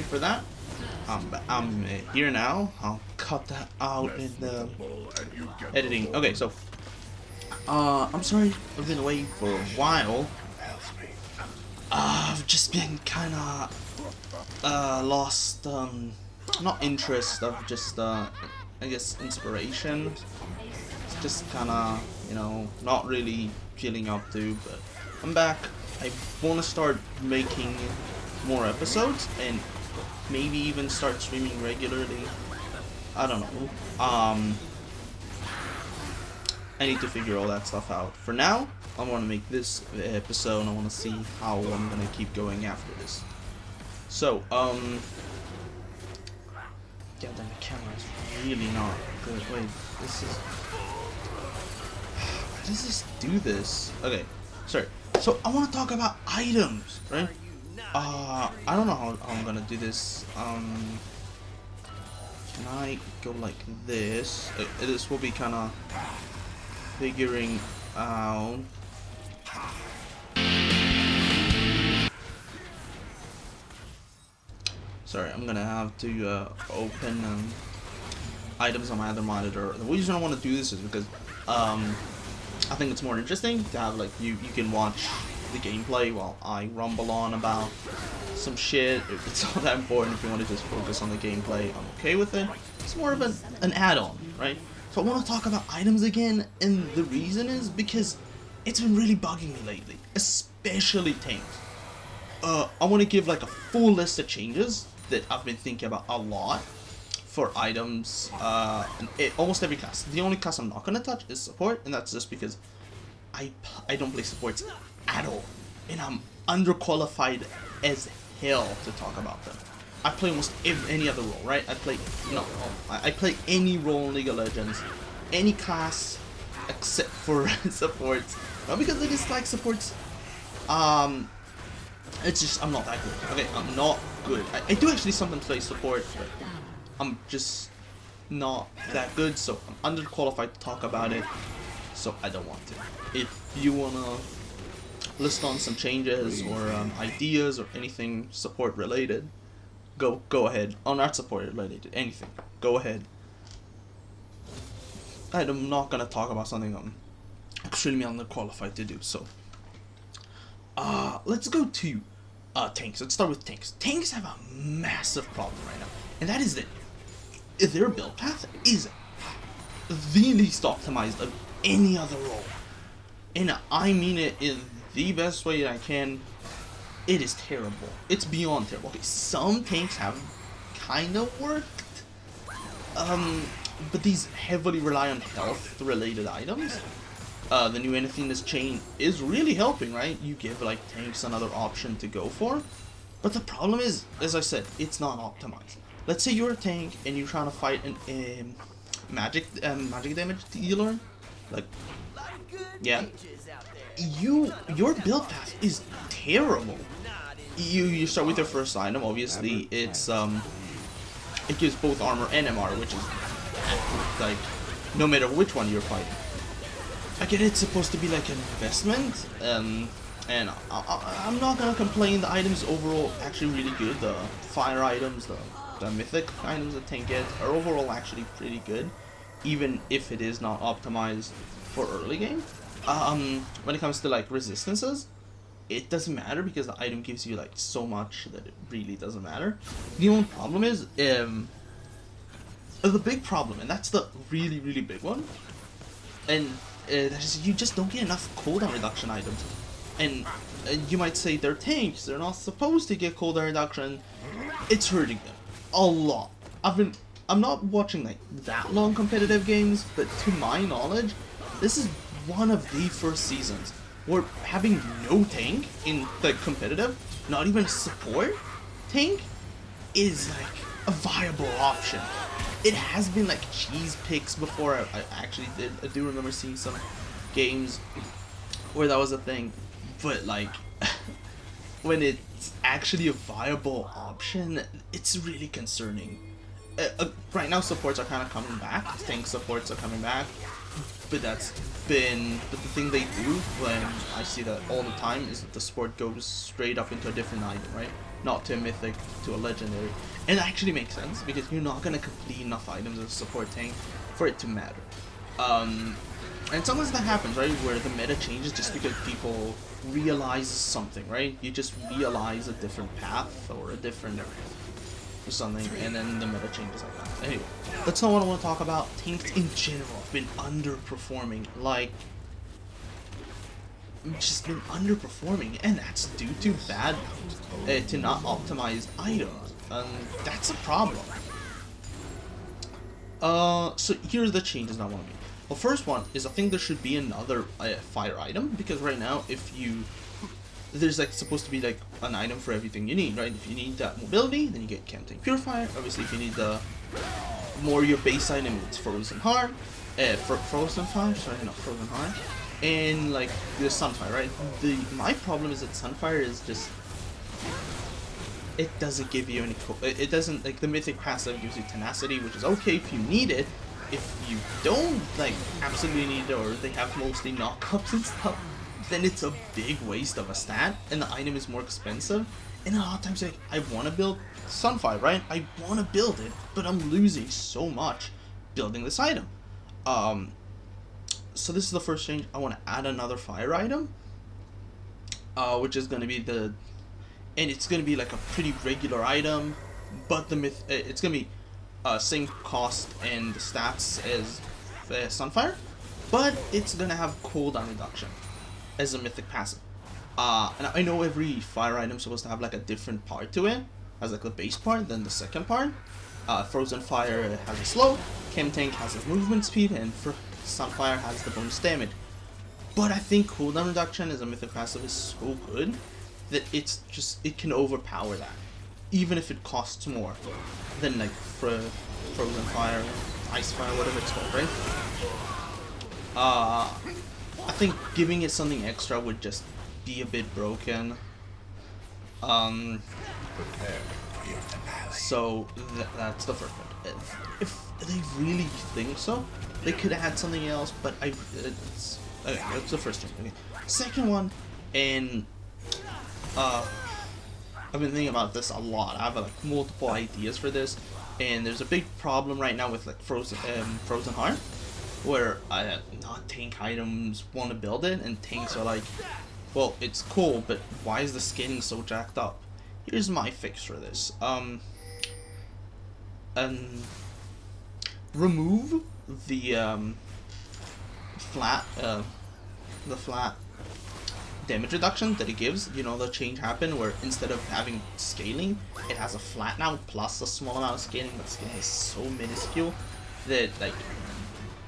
sorry for that. I'm here now. I'll cut that out in the editing. Okay, so I'm sorry I've been away for a while. I've just been kind of lost, not interest, of just I guess inspiration. Just kind of, you know, not really feeling up to, but I'm back. I want to start making more episodes and maybe even start streaming regularly. I don't know. I need to figure all that stuff out. For now, I want to make this episode and I want to see how I'm going to keep going after this. So, yeah, then the camera is really not good. Wait, this is... Why does this do this? Okay, sorry. So, I want to talk about items, right? I don't know how I'm gonna do this. Can I go like this? This will be kind of figuring out. Sorry, I'm gonna have to open items on my other monitor. The reason I want to do this is because I think it's more interesting to have like you can watch the gameplay while I rumble on about some shit. If it's not that important, if you want to just focus on the gameplay, I'm okay with it. It's more of an add-on, right? So I want to talk about items again, and the reason is because it's been really bugging me lately, especially tanks. I want to give like a full list of changes that I've been thinking about a lot for items in almost every class. The only class I'm not going to touch is support, and that's just because I don't play supports at all, and I'm underqualified as hell to talk about them. I play almost any other role, right? I play any role in League of Legends, any class except for supports. Not because I dislike supports. It's just I'm not that good. Okay, I'm not good. I do actually sometimes play support, but I'm just not that good, so I'm underqualified to talk about it. So I don't want to. If you wanna list on some changes or ideas or anything support related, go ahead. Oh, not support related, anything. Go ahead. I'm not gonna talk about something I'm extremely underqualified to do. So, let's go to tanks. Let's start with tanks. Tanks have a massive problem right now, and that is that their build path is the least optimized of any other role. And I mean it in the best way I can. It is terrible. It's beyond terrible. Okay, some tanks have kind of worked. But these heavily rely on health related items. The new anything in this chain is really helping, right? You give like tanks another option to go for. But the problem is, as I said, it's not optimized. Let's say you're a tank and you're trying to fight an magic damage dealer, like, yeah, your build path is terrible. You start with your first item. Obviously, it's it gives both armor and MR, which is like no matter which one you're fighting. I get it's supposed to be like an investment, and I'm not gonna complain. The items overall actually really good. The fire items, the mythic items that tank get are overall actually pretty good, even if it is not optimized for early game. When it comes to like resistances, it doesn't matter because the item gives you like so much that it really doesn't matter. The only problem is the big problem, and that's the really big one, and you just don't get enough cooldown reduction items. And you might say they're tanks, they're not supposed to get cooldown reduction. It's hurting them a lot. I'm not watching like that long competitive games, but to my knowledge, this is one of the first seasons where having no tank in the competitive, not even support tank, is like a viable option. It has been like cheese picks before. I actually did. I do remember seeing some games where that was a thing, but like when it's actually a viable option, it's really concerning. Right now, supports are kind of coming back. Tank supports are coming back, but the thing they do when I see that all the time is that the support goes straight up into a different item, right? not to a mythic to a legendary. And it actually makes sense because you're not gonna complete enough items as a support tank for it to matter. And sometimes that happens, right, where the meta changes just because people realize something, right? You just realize a different path or a different or something, and then the meta changes like that. Anyway, that's not what I want to talk about. Tanks in general have been underperforming, like, just been underperforming, and that's due to bad, to not optimized items, and that's a problem. So here's the changes I want to make. Well, first one is I think there should be another fire item, because right now there's like supposed to be like an item for everything you need, right? If you need that mobility, then you get Tank Purifier. Obviously, if you need the more your base item, it's Frozen Heart, Frozen Fire, sorry, not Frozen Heart, and like the Sunfire, right? My problem is that Sunfire is just, it doesn't give you any, it doesn't, like the mythic passive gives you tenacity, which is okay if you need it. If you don't like absolutely need it, or they have mostly knockups and stuff, then it's a big waste of a stat, and the item is more expensive. And a lot of times, like, I want to build Sunfire, right? I want to build it, but I'm losing so much building this item. So this is the first change. I want to add another fire item, which is going to be and it's going to be like a pretty regular item, but it's going to be same cost and stats as Sunfire, but it's gonna have cooldown reduction as a mythic passive. And I know every fire item is supposed to have like a different part to it, as like the base part, then the second part. Frozen Fire has a slow, Chem Tank has a movement speed, and Sunfire has the bonus damage. But I think cooldown reduction as a mythic passive is so good that it can overpower that, even if it costs more than like Frozen Fire, Ice Fire, whatever it's called, right? I think giving it something extra would just be a bit broken. So that's the first one. If they really think so, they could add something else, but okay, that's the first thing. Okay. Second one, and I've been thinking about this a lot. I have like multiple ideas for this, and there's a big problem right now with like Frozen Heart, where not tank items want to build it, and tanks are like, well, it's cool, but why is the scaling so jacked up? Here's my fix for this. Remove the flat damage reduction that it gives. You know, the change happened where instead of having scaling, it has a flat now plus a small amount of scaling, but scaling is so minuscule that like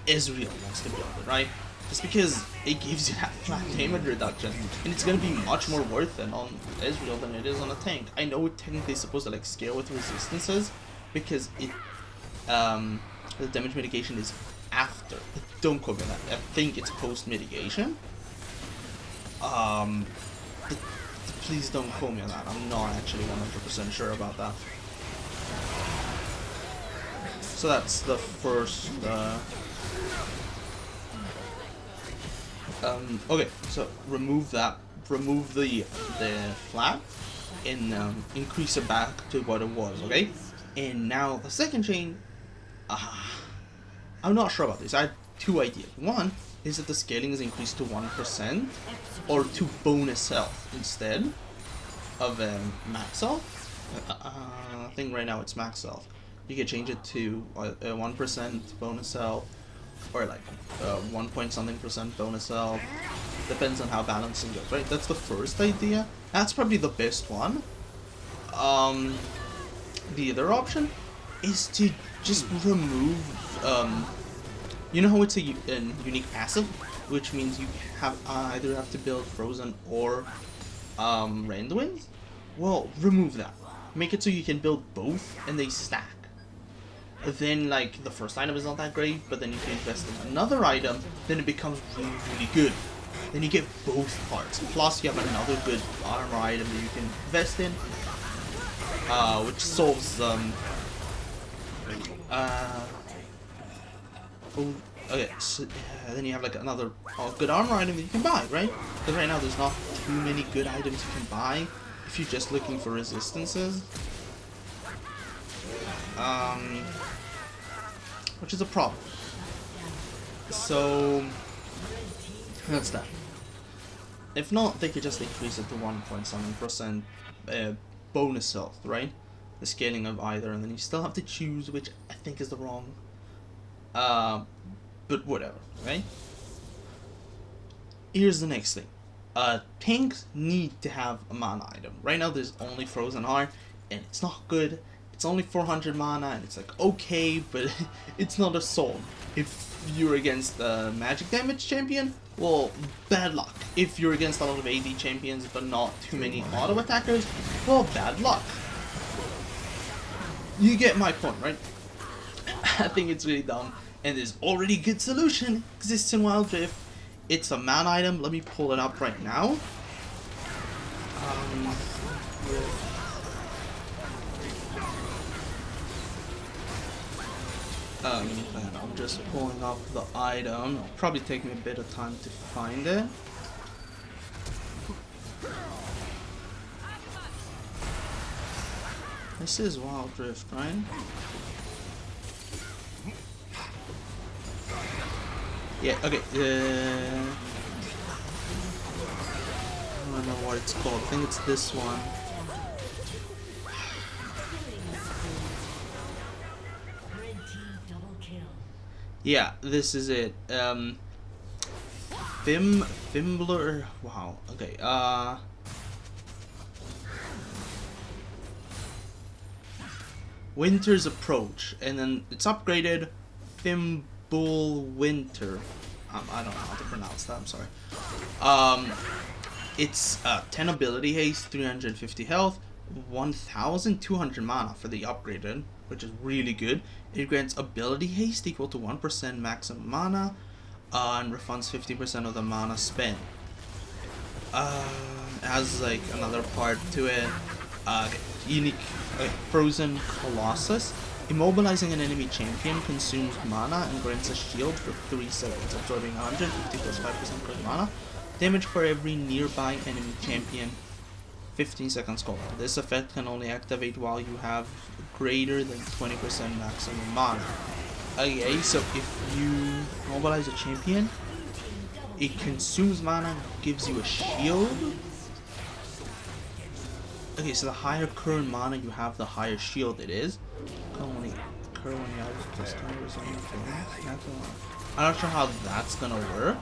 Israel wants to build it, right? Just because it gives you that flat damage reduction, and it's gonna be much more worth it on Israel than it is on a tank. I know it technically is supposed to like scale with resistances, because it the damage mitigation is after. Don't quote me on that. I think it's post mitigation. Please don't quote me on that. I'm not actually 100% sure about that. So that's the first. Okay, so remove that. Remove the flat and increase it back to what it was. Okay, and now the second chain. I'm not sure about this. I had two ideas. One is that the scaling is increased to 1% or to bonus health instead of max health. I think right now it's max health. You can change it to 1% bonus health, or like 1 point something percent bonus health. Depends on how balancing goes, right? That's the first idea. That's probably the best one. The other option is to just remove, you know how it's a unique passive, which means you have either have to build Frozen or Rand Wings? Well, remove that. Make it so you can build both and they stack. Then, like, the first item is not that great, but then you can invest in another item, then it becomes really, really good. Then you get both parts. Plus, you have another good armor item that you can invest in, which solves okay, so then you have like another good armor item that you can buy, right? Because right now there's not too many good items you can buy. if you're just looking for resistances. Which is a problem. So that's that. If not, they could just increase it to 1.7% bonus health, right? The scaling of either, and then you still have to choose, which I think is the wrong. But whatever, right? Here's the next thing. Tanks need to have a mana item. Right now there's only Frozen Heart, and it's not good. It's only 400 mana, and it's like, okay, but it's not a soul. If you're against a magic damage champion, well, bad luck. If you're against a lot of AD champions, but not too many auto attackers, well, bad luck. You get my point, right? I think it's really dumb, and there's already a good solution exists in Wild Rift. It's a mana item. Let me pull it up right now. And I'm just pulling up the item. It'll probably take me a bit of time to find it. This is Wild Rift, right? Yeah, okay. I don't know what it's called. I think it's this one. Yeah, this is it. Fimbler. Wow. Okay. Winter's Approach, and then it's upgraded. Fimble Winter. I don't know how to pronounce that. I'm sorry. It's 10 ability haste, 350 health, 1,200 mana for the upgraded, which is really good. It grants ability haste equal to 1% maximum mana, and refunds 50% of the mana spent. It has like another part to it. Unique Frozen Colossus. Immobilizing an enemy champion consumes mana and grants a shield for 3 seconds, absorbing 150 plus 5% per mana. Damage for every nearby enemy champion. 15 seconds cooldown. This effect can only activate while you have greater than 20% maximum mana. Okay, so if you mobilize a champion, it consumes mana, gives you a shield. Okay, so the higher current mana you have, the higher shield it is. Can only occur when you have plus 20%. I'm not sure how that's gonna work.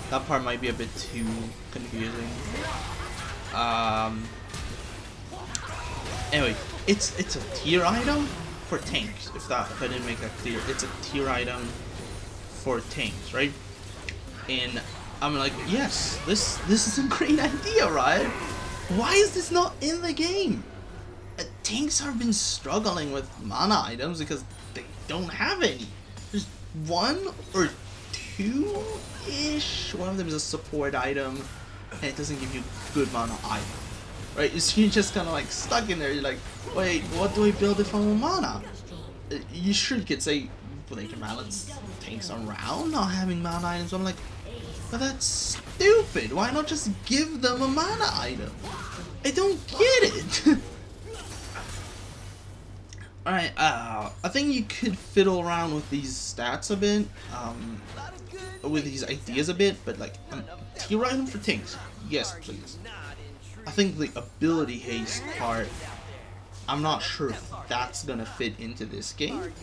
That part might be a bit too confusing. Anyway, it's a tier item for tanks. If I didn't make that clear, it's a tier item for tanks, right? And I'm like, yes, this is a great idea, right? Why is this not in the game? Tanks have been struggling with mana items because they don't have any. There's one or two-ish. One of them is a support item, and it doesn't give you good mana either. Right? So you're just kind of like stuck in there. You're like, wait, what do I build if I'm a mana? You sure could say, well, they can balance tanks around not having mana items. I'm like, but that's stupid. Why not just give them a mana item? I don't get it. Alright, I think you could fiddle around with these stats a bit, with these ideas a bit, but like, tier item for tanks, yes please. I think the ability haste part, I'm not sure if that's gonna fit into this game.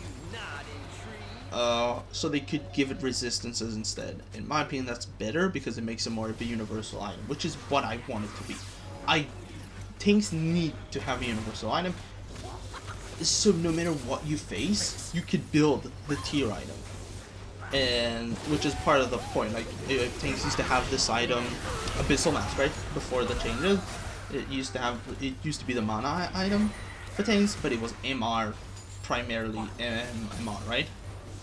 So they could give it resistances instead. In my opinion, that's better because it makes it more of a universal item, which is what I want it to be. Tanks need to have a universal item. So no matter what you face, you could build the tier item, and which is part of the point. Like tanks used to have this item, Abyssal Mask, right? Before the changes, it used to be the mana item for tanks, but it was MR, primarily MR, right?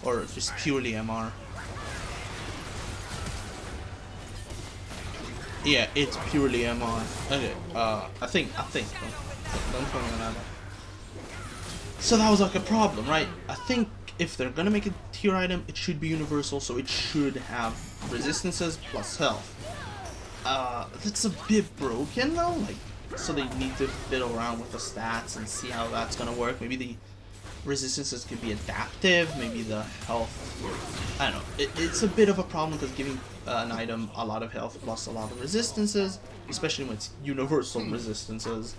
Or just purely MR. Yeah, it's purely MR. Okay, I think. Don't tell me another. So that was like a problem, right? I think if they're gonna make a tier item, it should be universal, so it should have resistances plus health. That's a bit broken though. Like, so they need to fiddle around with the stats and see how that's gonna work. Maybe the resistances could be adaptive, maybe the health, I don't know. It's a bit of a problem because giving an item a lot of health plus a lot of resistances, especially when it's universal resistances,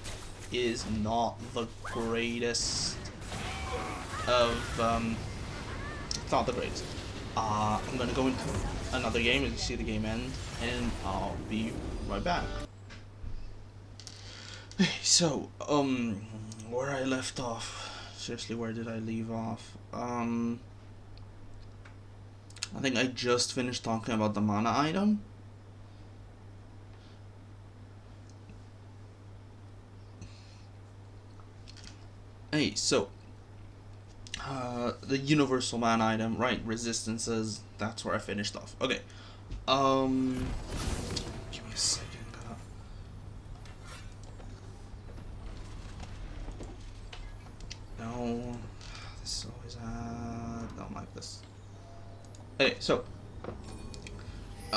is not the greatest of, it's not the greatest. I'm gonna go into another game and see the game end, and I'll be right back. So, where I left off. Seriously, where did I leave off? I think I just finished talking about the mana item. Hey, so the universal mana item, right? Resistances. That's where I finished off. Okay. Give me a second. No, this is always don't like this. Okay, so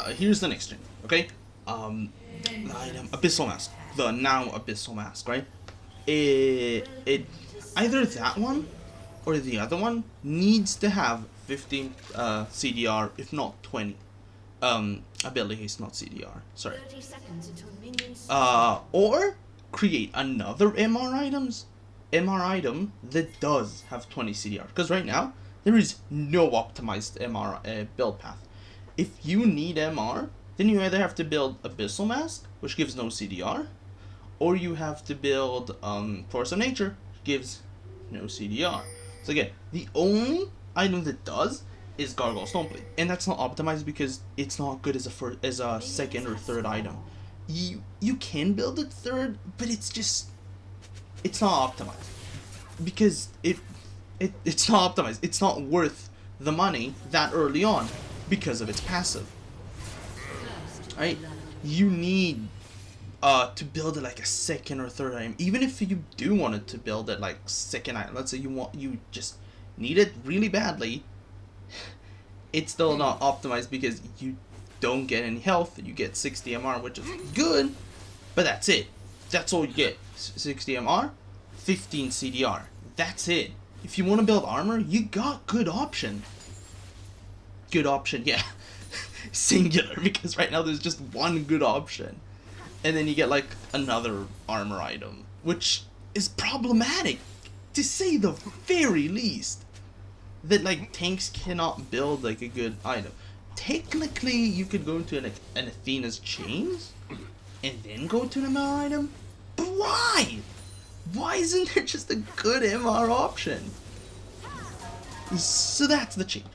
here's the next thing. Okay, the item abyssal mask, the now abyssal mask, right? It either that one or the other one needs to have 15 CDR, if not 20. Ability haste, not CDR. Sorry. Or create another MR item that does have 20 CDR, because right now there is no optimized MR build path. If you need MR, then you either have to build Abyssal Mask, which gives no CDR, or you have to build Force of Nature, which gives no CDR. So again, the only item that does is Gargoyle Stoneblade, and that's not optimized because it's not good as a second or third item. You can build it third, but it's not optimized because it's not optimized. It's not worth the money that early on because of its passive. Right? You need to build it like a second or third item. Even if you do want it to build it like second item, let's say you just need it really badly, it's still not optimized because you don't get any health. You get 60 MR, which is good, but that's it. That's all you get. 60 MR, 15 CDR. That's it. If you want to build armor, you got good option. Good option, yeah. Singular, because right now there's just one good option. And then you get like another armor item, which is problematic, to say the very least. That like tanks cannot build like a good item. Technically, you could go into an Athena's chains and then go to an MR item, but why? Why isn't there just a good MR option? So that's the change.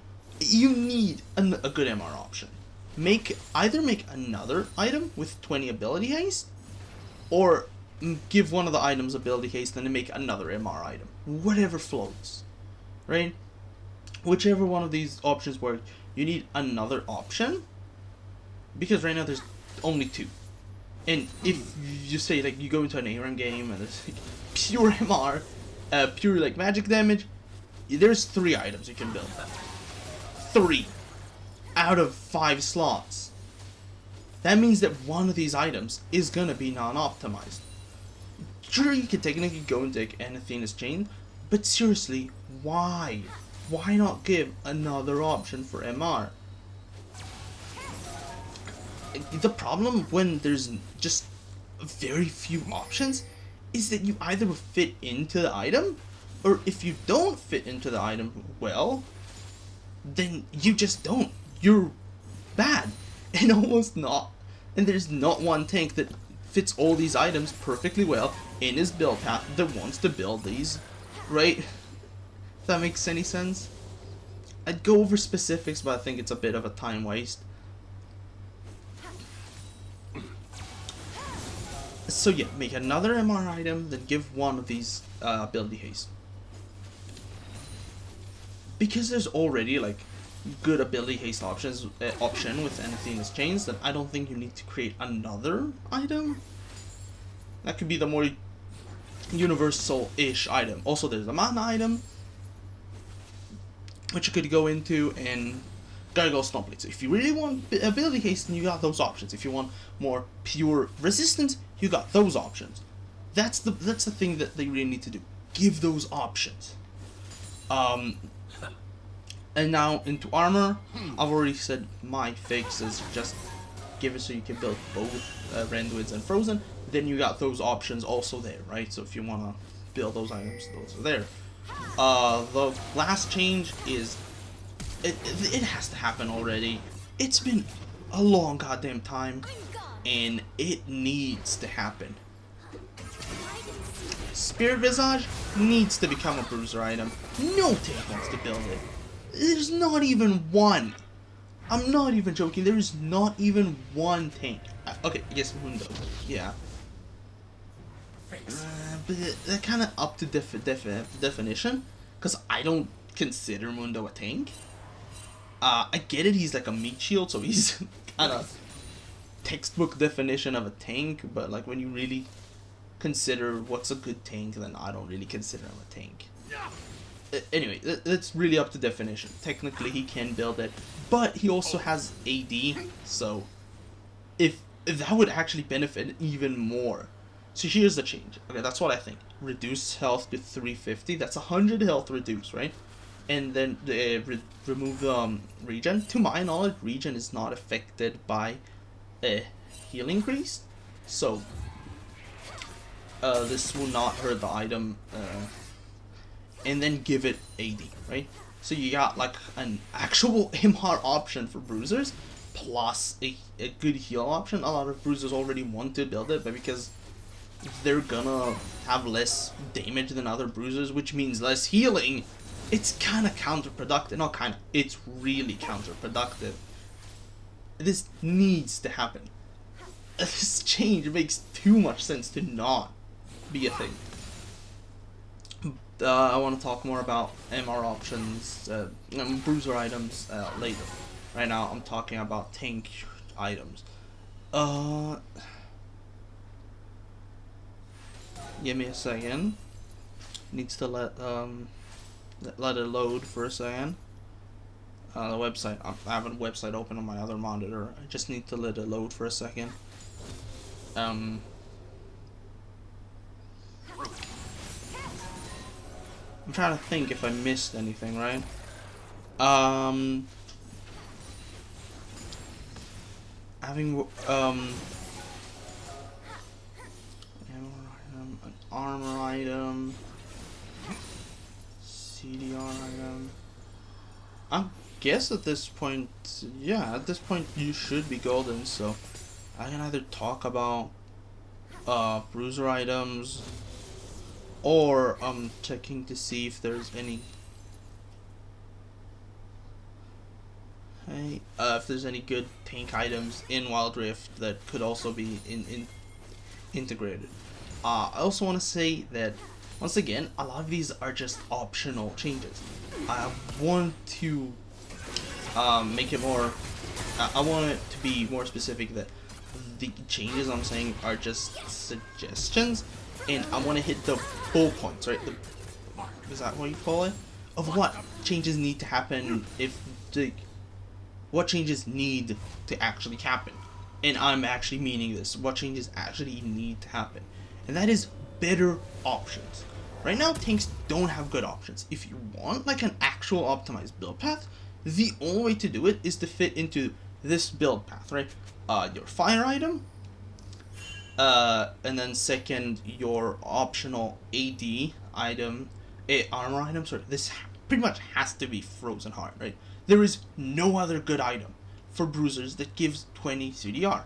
You need a good MR option. Either make another item with 20 ability haste, or give one of the items ability haste and then make another MR item. Whatever floats, right? Whichever one of these options work, you need another option, because right now there's only two. And if you say like you go into an ARAM game and there's like pure MR, pure like magic damage, there's 3 items you can build. 3 out of 5 slots. That means that one of these items is gonna be non-optimized. Sure, you could technically go and take an Athena's chain, but seriously, why? Why not give another option for MR? The problem when there's just very few options is that you either fit into the item, or if you don't fit into the item well, then you just don't. You're bad. And there's not one tank that fits all these items perfectly well in his build path that wants to build these, right? If that makes any sense. I'd go over specifics, but I think it's a bit of a time waste. So yeah, make another MR item, then give one of these ability haste. Because there's already like good ability haste option with Athena's chains, then I don't think you need to create another item. That could be the more universal-ish item. Also, there's a mana item, which you could go into, and Gargoyle Stoneblade. So if you really want ability haste, then you got those options. If you want more pure resistance, you got those options. That's the thing that they really need to do. Give those options. And now into armor, I've already said my fix is just give it so you can build both Renwoods and Frozen. Then you got those options also there, right? So if you want to build those items, those are there. The last change is, it has to happen already. It's been a long goddamn time, and it needs to happen. Spirit Visage needs to become a bruiser item. No tank wants to build it. There's not even one. I'm not even joking. There is not even one tank. Okay, yes, Mundo. Yeah. But they're kind of up to definition, because I don't consider Mundo a tank. I get it. He's like a meat shield, so he's kind of textbook definition of a tank. But like when you really consider what's a good tank, then I don't really consider him a tank. Anyway, it's really up to definition. Technically, he can build it, but he also has AD, so if that would actually benefit even more. So here's the change. Okay, that's what I think. Reduce health to 350. That's 100 health reduced, right? And then remove the regen. To my knowledge, regen is not affected by heal increase, so this will not hurt the item. And then give it AD, right? So you got like an actual MR option for bruisers, plus a good heal option. A lot of bruisers already want to build it, but because they're gonna have less damage than other bruisers, which means less healing, it's kind of counterproductive. Not kind of, it's really counterproductive. This needs to happen. This change makes too much sense to not be a thing. I want to talk more about MR options, bruiser items later. Right now, I'm talking about tank items. Give me a second. Needs to let it load for a second. The website. I have a website open on my other monitor. I just need to let it load for a second. I'm trying to think if I missed anything, right? Having an armor item, CDR item. I guess at this point, yeah, at this point you should be golden. So I can either talk about bruiser items, or I'm checking to see if there's any. Hey, if there's any good tank items in Wild Rift that could also be integrated. I also want to say that once again, a lot of these are just optional changes. I want to make it more. I want it to be more specific that the changes I'm saying are just suggestions, and I want to hit the full points, right? Is that what you call it? Of what changes need to happen if what changes need to actually happen. And I'm actually meaning this. What changes actually need to happen. And that is better options. Right now, tanks don't have good options. If you want like an actual optimized build path, the only way to do it is to fit into this build path, right? Your fire item, and then second, your optional AD item, armor item. Sorry, this pretty much has to be Frozen Heart, right? There is no other good item for bruisers that gives 20 CDR.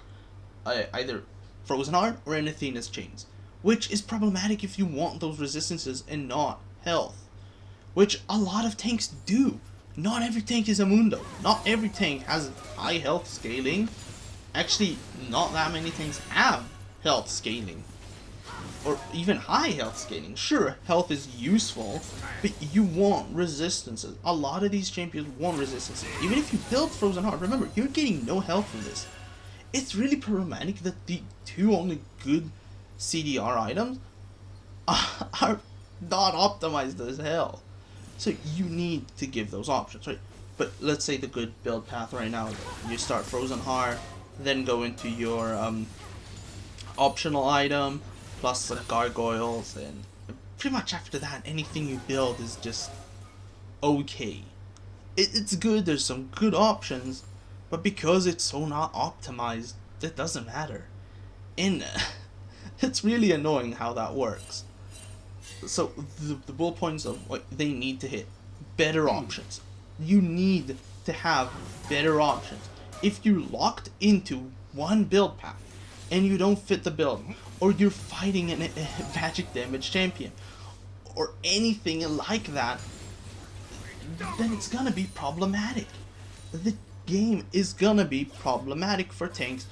Either Frozen Heart or Athena's Chains, which is problematic if you want those resistances and not health, which a lot of tanks do. Not every tank is a Mundo. Not every tank has high health scaling. Actually, not that many tanks have health scaling, or even high health scaling. Sure, health is useful, but you want resistances. A lot of these champions want resistances. Even if you build Frozen Heart, remember, you're getting no health from this. It's really problematic that the two only good CDR items are not optimized as hell. So you need to give those options, right? But let's say the good build path right now, you start Frozen Heart, then go into your optional item, plus the gargoyles, and pretty much after that, anything you build is just okay. It's good, there's some good options, but because it's so not optimized, it doesn't matter. And it's really annoying how that works. So the bullet points of what they need to hit: better options. You need to have better options. If you're locked into one build path and you don't fit the build, or you're fighting a magic damage champion, or anything like that, then it's gonna be problematic. The game is gonna be problematic for tanks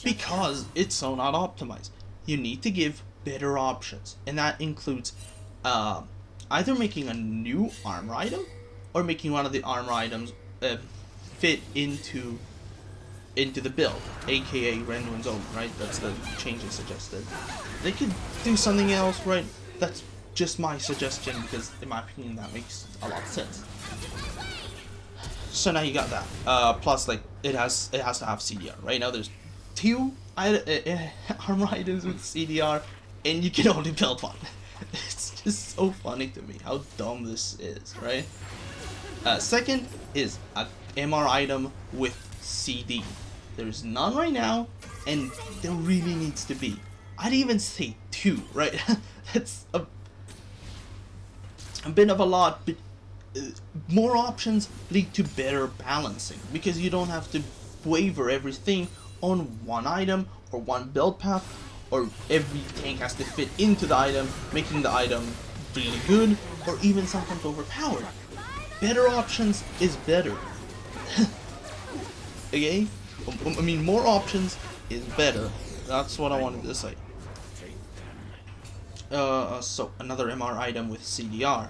because it's so not optimized. You need to give better options, and that includes either making a new armor item or making one of the armor items fit into the build, aka Renwin's own, right? That's the change they suggested. They could do something else, right? That's just my suggestion because in my opinion that makes a lot of sense. So now you got that. Plus, like, it has to have CDR. Right now there's 2 armor items with CDR, and you can only build 1. It's just so funny to me how dumb this is, right? Second is a MR item with CD. There's none right now, and there really needs to be. I'd even say 2, right? That's a bit of a lot, but more options lead to better balancing, because you don't have to waver everything on one item or one build path, or every tank has to fit into the item, making the item really good or even sometimes overpowered. Better options is better. Okay? I mean, more options is better. That's what I wanted to say. So another MR item with CDR.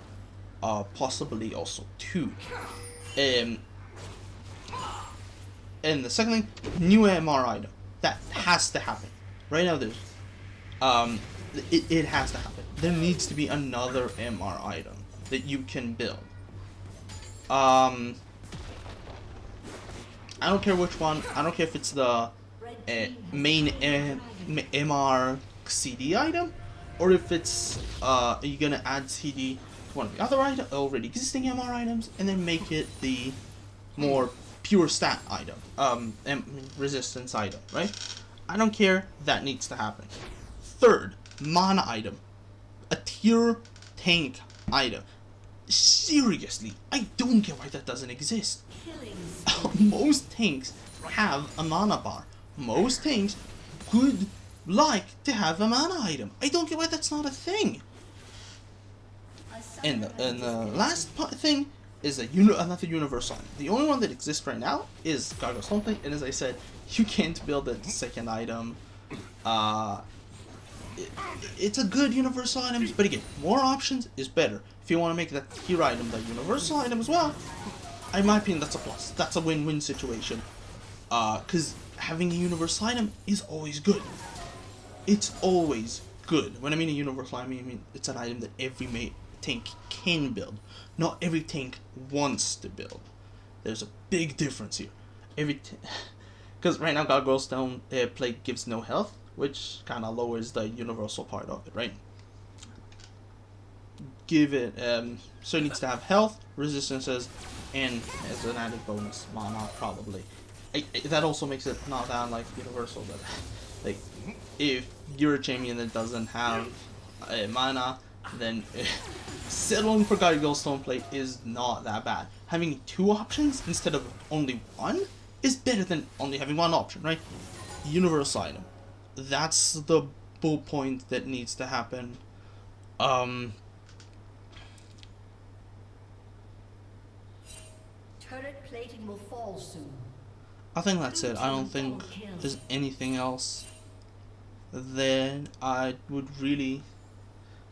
Possibly also 2. And the second thing, new MR item. That has to happen. Right now there's it has to happen. There needs to be another MR item that you can build. I don't care which one. I don't care if it's the main MR CD item, or if it's you're gonna add CD to one of the other already existing MR items and then make it the more pure stat item, resistance item, right? I don't care. That needs to happen. Third, mana item, a tier tank item. Seriously, I don't get why that doesn't exist. Most tanks have a mana bar. Most tanks would like to have a mana item. I don't get why that's not a thing. And the last thing is another universal item. The only one that exists right now is Gargoyle Stoneplate, and as I said, you can't build a second item. It's a good universal item, but again, more options is better. If you want to make that tier item the universal item as well, in my opinion, that's a plus. That's a win-win situation. Because having a universal item is always good. It's always good. When I mean a universal item, I mean it's an item that every tank can build. Not every tank wants to build. There's a big difference here. Because right now Gargoyle Stone Plate gives no health, which kind of lowers the universal part of it, right? Give it, so it needs to have health, resistances, and as an added bonus, mana, probably. That also makes it not that like universal, but like, if you're a champion that doesn't have mana, then settling for Gargoyle Stoneplate is not that bad. Having 2 options instead of only 1 is better than only having 1 option, right? Universal item. That's the bullet point that needs to happen. Turret plating will fall soon. I think that's it. I don't think there's anything else that I would really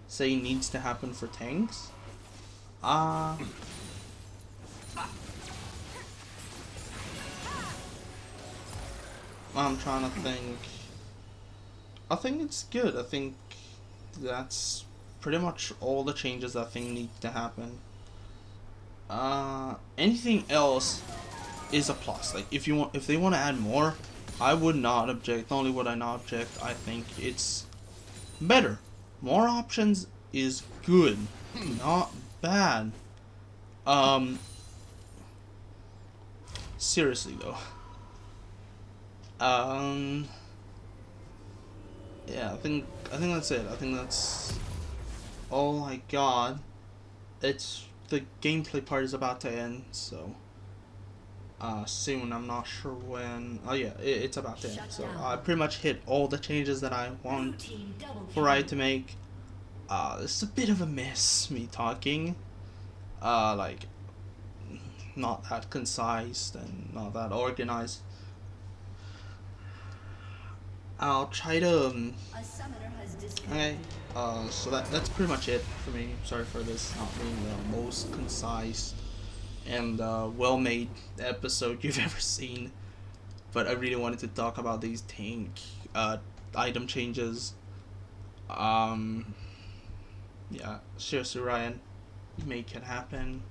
say needs to happen for tanks. I'm trying to think. I think it's good. I think that's pretty much all the changes I think need to happen. Anything else is a plus. Like if they want to add more, I would not object. Not only would I not object, I think it's better. More options is good, not bad. Seriously though. Yeah, I think that's it. I think that's all I got. It's the gameplay part is about to end, so soon. I'm not sure when. Oh yeah, it's about to end. So I pretty much hit all the changes that I want for Ryze to make. It's a bit of a mess, me talking. Like not that concise and not that organized. I'll try to. Okay. So that's pretty much it for me. Sorry for this not being the most concise and well-made episode you've ever seen, but I really wanted to talk about these tank item changes. Yeah, seriously, Ryan, make it happen.